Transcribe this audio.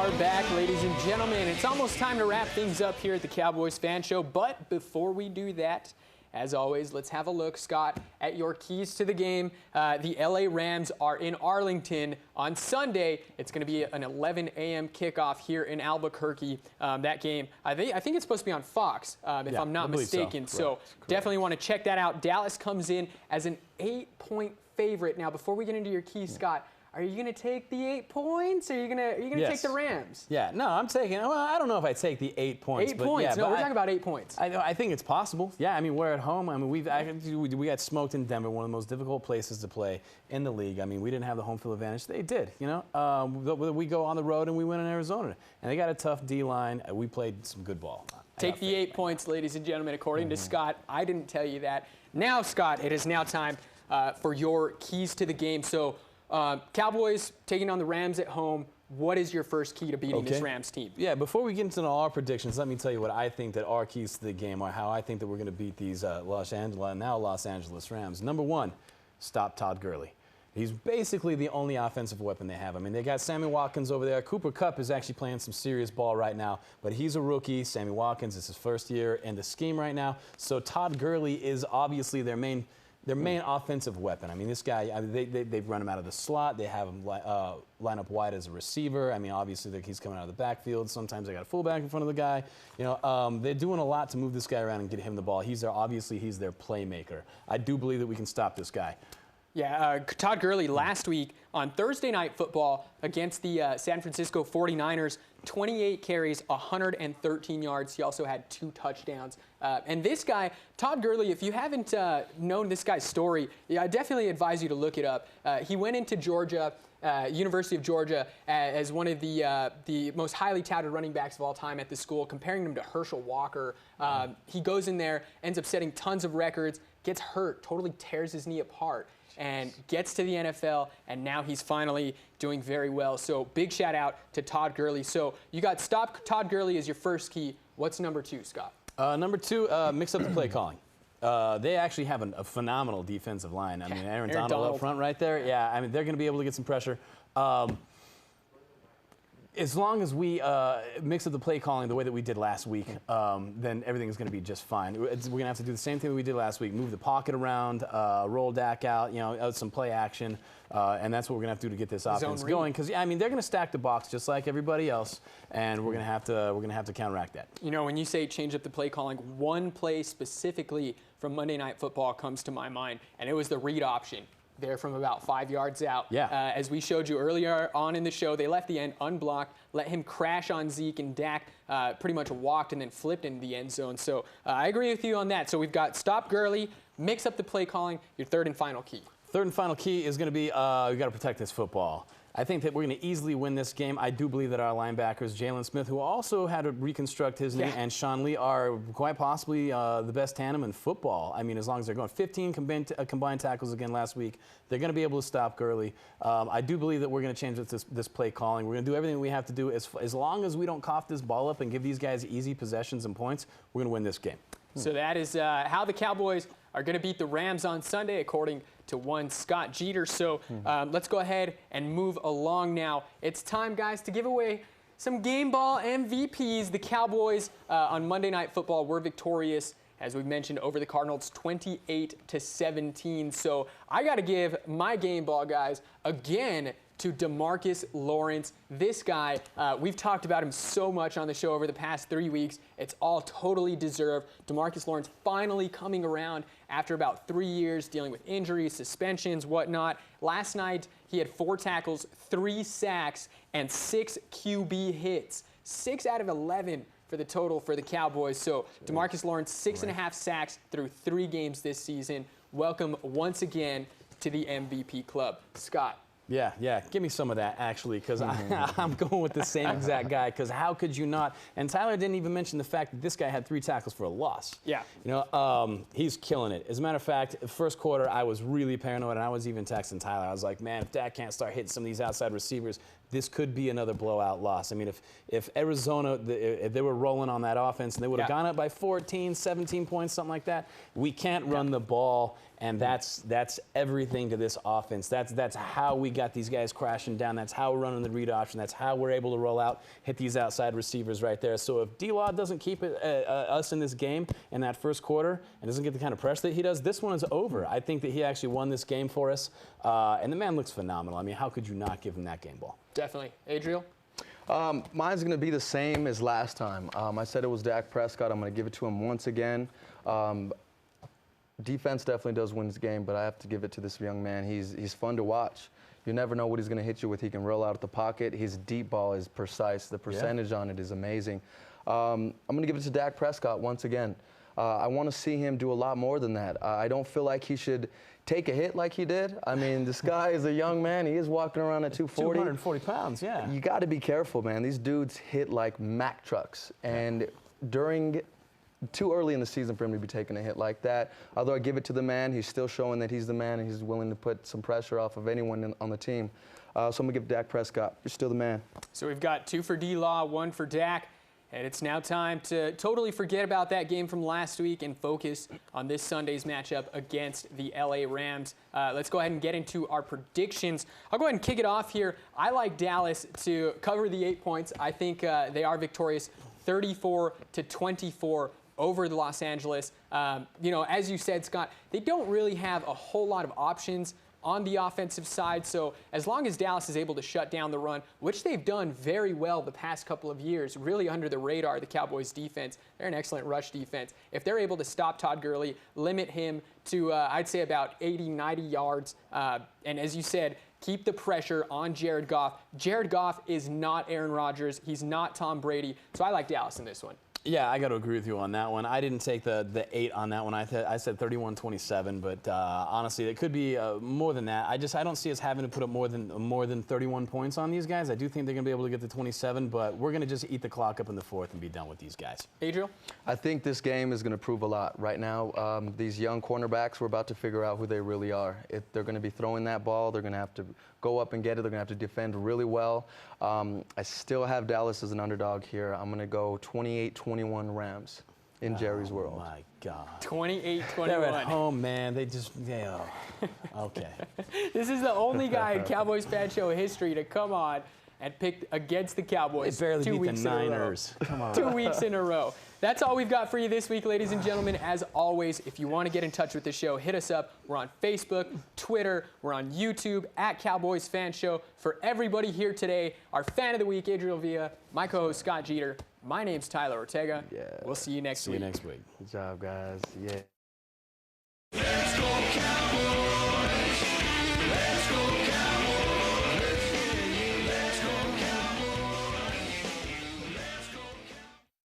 are back, ladies and gentlemen. It's almost time to wrap things up here at the Cowboys Fan Show. But before we do that, as always, let's have a look, Scott, at your keys to the game. The L.A. Rams are in Arlington on Sunday. It's going to be an 11 a.m. kickoff here in Albuquerque. That game, I think it's supposed to be on Fox, if I'm not mistaken. So definitely want to check that out. Dallas comes in as an 8-point favorite. Now, before we get into your keys, Scott, are you going to take the 8 points, or are you going to take the Rams? Yeah, no, I'm taking, well, I don't know if I take the 8 points. 8 points. Yeah, no, we're talking about 8 points. I think it's possible. Yeah, I mean, we're at home. I mean, we got smoked in Denver, one of the most difficult places to play in the league. I mean, we didn't have the home field advantage. They did, you know. We go on the road and we win in Arizona. And they got a tough D-line. We played some good ball. Take the 8 points, ladies and gentlemen, according to Scott. I didn't tell you that. Now, Scott, it is now time for your keys to the game. So, Cowboys taking on the Rams at home. What is your first key to beating this Rams team? Yeah, before we get into all our predictions, let me tell you what I think that our keys to the game are, how I think that we're going to beat these Los Angeles Rams. Number one, stop Todd Gurley. He's basically the only offensive weapon they have. I mean, they got Sammy Watkins over there. Cooper Kupp is actually playing some serious ball right now, but he's a rookie. Sammy Watkins is his first year in the scheme right now. So Todd Gurley is obviously their main offensive weapon. I mean, this guy, they run him out of the slot. They have him line up wide as a receiver. I mean, obviously, he's coming out of the backfield. Sometimes they got a fullback in front of the guy. You know, they're doing a lot to move this guy around and get him the ball. He's their playmaker. I do believe that we can stop this guy. Yeah, Todd Gurley last week on Thursday Night Football against the San Francisco 49ers, 28 carries, 113 yards. He also had 2 touchdowns. And this guy, Todd Gurley, if you haven't known this guy's story, I definitely advise you to look it up. He went into Georgia, University of Georgia, as one of the most highly touted running backs of all time at the school, comparing him to Herschel Walker. He goes in there, ends up setting tons of records, gets hurt, totally tears his knee apart, and gets to the NFL, and now he's finally doing very well. So big shout out to Todd Gurley. So you got stop Todd Gurley as your first key. What's number 2, Scott? Number 2, mix up the play calling. They actually have a phenomenal defensive line. I mean, Aaron Donald up front right there. Yeah, I mean, they're going to be able to get some pressure. As long as we mix up the play calling the way that we did last week, then everything is going to be just fine. We're going to have to do the same thing that we did last week, move the pocket around, roll Dak out, you know, some play action, and that's what we're going to have to do to get this offense going. Because, I mean, they're going to stack the box just like everybody else, and we're going to have to counteract that. You know, when you say change up the play calling, one play specifically from Monday Night Football comes to my mind, and it was the read option. There from about 5 yards out. Yeah. As we showed you earlier on in the show, they left the end unblocked, let him crash on Zeke, and Dak pretty much walked and then flipped into the end zone. So I agree with you on that. So we've got stop Gurley, mix up the play calling, your third and final key. Third and final key is going to be we got to protect this football. I think that we're going to easily win this game. I do believe that our linebackers, Jalen Smith, who also had to reconstruct his knee, and Sean Lee are quite possibly the best tandem in football. I mean, as long as they're going 15 combined tackles again last week, they're going to be able to stop Gurley. I do believe that we're going to change this play calling. We're going to do everything we have to do. As long as we don't cough this ball up and give these guys easy possessions and points, we're going to win this game. So that is how the Cowboys are going to beat the Rams on Sunday, according to one Scott Jeter. So let's go ahead and move along now. It's time, guys, to give away some game ball MVPs. The Cowboys on Monday Night Football were victorious, as we've mentioned, over the Cardinals 28-17. So I got to give my game ball, guys, again to DeMarcus Lawrence. This guy, we've talked about him so much on the show over the past 3 weeks. It's all totally deserved. DeMarcus Lawrence finally coming around after about 3 years dealing with injuries, suspensions, whatnot. Last night, he had 4 tackles, 3 sacks, and 6 QB hits. 6 out of 11 for the total for the Cowboys. So DeMarcus Lawrence, 6.5 sacks through 3 games this season. Welcome once again to the MVP club. Scott. Yeah, give me some of that, actually, because I'm going with the same exact guy, because how could you not? And Tyler didn't even mention the fact that this guy had 3 tackles for a loss. Yeah. You know, he's killing it. As a matter of fact, first quarter, I was really paranoid, and I was even texting Tyler. I was like, man, if Dak can't start hitting some of these outside receivers, this could be another blowout loss. I mean, if Arizona, if they were rolling on that offense and they would have gone up by 14, 17 points, something like that, we can't run the ball And that's everything to this offense. That's how we got these guys crashing down. That's how we're running the read option. That's how we're able to roll out, hit these outside receivers right there. So if D-Law doesn't keep us in this game in that first quarter and doesn't get the kind of pressure that he does, this one is over. I think that he actually won this game for us. And the man looks phenomenal. I mean, how could you not give him that game ball? Definitely. Adriel? Mine's going to be the same as last time. I said it was Dak Prescott. I'm going to give it to him once again. Defense definitely does win this game, but I have to give it to this young man. He's fun to watch. You never know what he's going to hit you with. He can roll out of the pocket. His deep ball is precise. The percentage on it is amazing. I'm going to give it to Dak Prescott once again. I want to see him do a lot more than that. I don't feel like he should take a hit like he did. I mean, this guy is a young man. He is walking around at 240. 240 pounds, yeah. You got to be careful, man. These dudes hit like Mack trucks. And too early in the season for him to be taking a hit like that. Although I give it to the man, he's still showing that he's the man and he's willing to put some pressure off of anyone on the team. So I'm going to give Dak Prescott. You're still the man. So we've got 2 for D-Law, 1 for Dak. And it's now time to totally forget about that game from last week and focus on this Sunday's matchup against the L.A. Rams. Let's go ahead and get into our predictions. I'll go ahead and kick it off here. I like Dallas to cover the 8 points. I think they are victorious 34-24 over the Los Angeles. You know, as you said, Scott, they don't really have a whole lot of options on the offensive side. So as long as Dallas is able to shut down the run, which they've done very well the past couple of years, really under the radar, the Cowboys defense, they're an excellent rush defense. If they're able to stop Todd Gurley, limit him to, I'd say about 80, 90 yards, and as you said, keep the pressure on Jared Goff. Jared Goff is not Aaron Rodgers. He's not Tom Brady. So I like Dallas in this one. Yeah, I got to agree with you on that one. I didn't take the 8 on that one. I said 31-27, but honestly, it could be more than that. I don't see us having to put up more than 31 points on these guys. I do think they're going to be able to get to 27, but we're going to just eat the clock up in the fourth and be done with these guys. Adriel? I think this game is going to prove a lot. Right now, these young cornerbacks, we're about to figure out who they really are. If they're going to be throwing that ball, they're going to have to go up and get it. They're going to have to defend really well. I still have Dallas as an underdog here. I'm going to go 28-21 Rams in Jerry's world. Oh, my God. 28-21. They're at home, man. They just, yeah. Okay. This is the only guy in Cowboys Fan Show history to come on and pick against the Cowboys. They barely 2 beat weeks the in a row. Niners. Come on. 2 weeks in a row. That's all we've got for you this week, ladies and gentlemen. As always, if you want to get in touch with the show, hit us up. We're on Facebook, Twitter, we're on YouTube, at Cowboys Fan Show. For everybody here today, our fan of the week, Adriel Villa, my co-host, Scott Jeter. My name's Tyler Ortega. Yeah. We'll see you next week. See you next week. Good job, guys. Yeah.